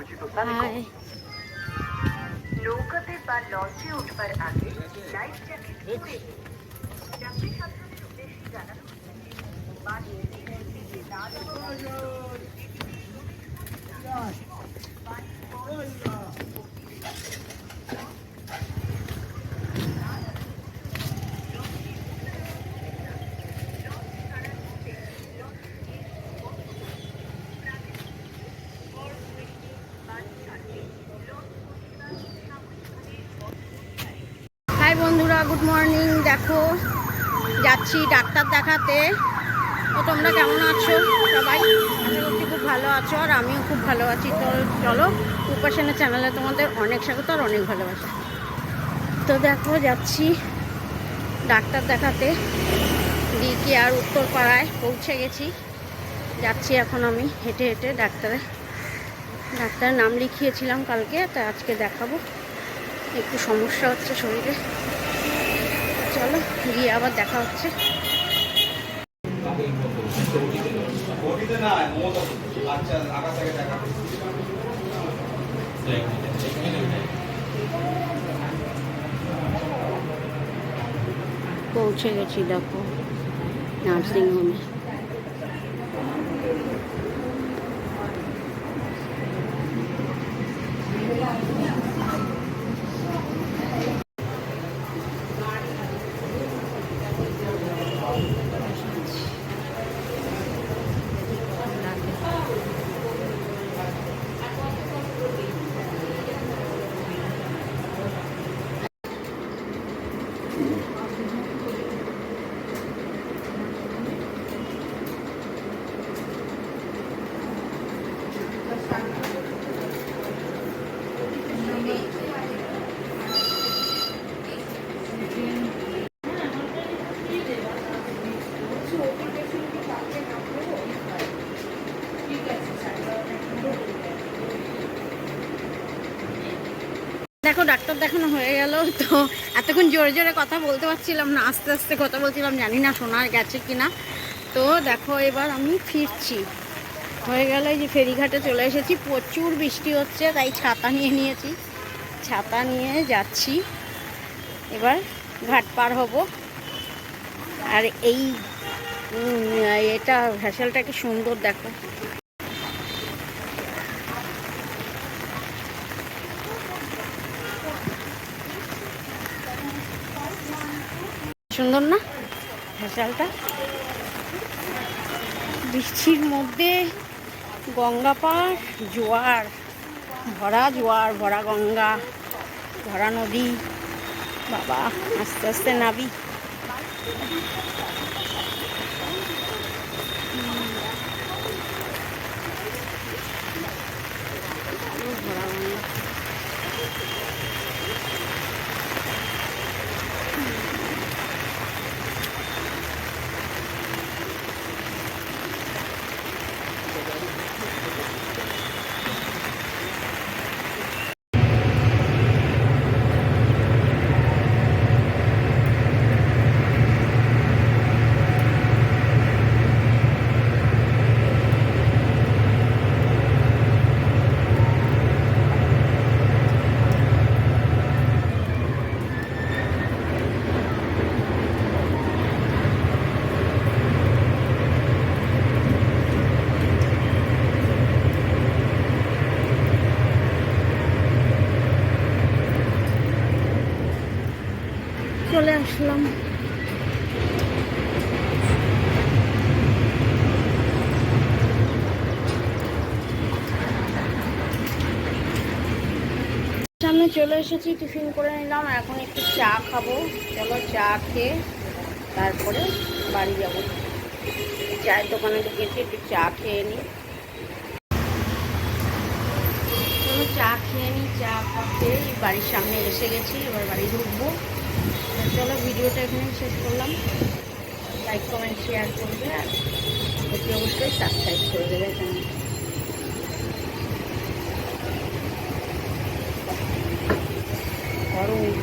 High. নৌকাতে বা লঞ্চে উঠবার আগে লাইফ জ্যাকেট পরে নিন। যাত্রী সাধারণের উদ্দেশ্যে জানানো হচ্ছে বাড়ি থেকে নিচে না যাওয়া পর্যন্ত হাই বন্ধুরা, গুড মর্নিং। দেখো যাচ্ছি ডাক্তার দেখাতে। তো তোমরা কেমন আছো সবাই? আশা করছি খুব ভালো আছো, আর আমিও খুব ভালো আছি। তো চলো, উপাসনা চ্যানেলে তোমাদের অনেক স্বাগত আর অনেক ভালোবাসা। তো দেখো যাচ্ছি ডাক্তার দেখাতে, দিকে আর উত্তরপাড়ায় পৌঁছে গেছি। যাচ্ছি এখন আমি হেঁটে হেঁটে ডাক্তারের নাম লিখিয়েছিলাম কালকে, তা আজকে দেখাবো। একটু সমস্যা হচ্ছে শরীরে, চলো গিয়ে আবার দেখা হচ্ছে। পৌঁছে গেছি দেখো নার্সিংহোমে। দেখো ডাক্তার দেখানো হয়ে গেল। তো এতক্ষণ জোরে জোরে কথা বলতে পারছিলাম না, আস্তে আস্তে কথা বলছিলাম, জানি না শোনা গেছে কিনা। তো দেখো এবার আমি ফিরছি, হয়ে গেল। এই যে ফেরিঘাটে চলে এসেছি, প্রচুর বৃষ্টি হচ্ছে, তাই ছাতা নিয়ে নিয়েছি, ছাতা নিয়ে যাচ্ছি। এবার ঘাট পার হব। আর এই এটা ভ্যাসেলটা কি সুন্দর দেখো। সুন্দর না ভ্যাসেলটা? বৃষ্টির মধ্যে গঙ্গা পার, জোয়ার, ভরা গঙ্গা, ভরা নদী। বাবা আস্তে আস্তে নাবি। ভরা গঙ্গা। চলে আসলাম। সামনে চলে এসেছি, টিফিন করে নিলাম, এখন একটু চা খাবো। চলো চা খেয়ে তারপরে বাড়ি যাব। চায়ের দোকানে ঢুকেছি, একটু চা খেয়ে নিই। চলো চা খেয়ে নিই। চা খেয়ে বাড়ির সামনে এসে গেছি, এবার বাড়ি ঢুকবো। চলো ভিডিওটা এখানে শেষ করলাম। লাইক কমেন্ট শেয়ার করবে, আর অতি অবশ্যই সাবস্ক্রাইব করে দেবে চ্যানেল। গরম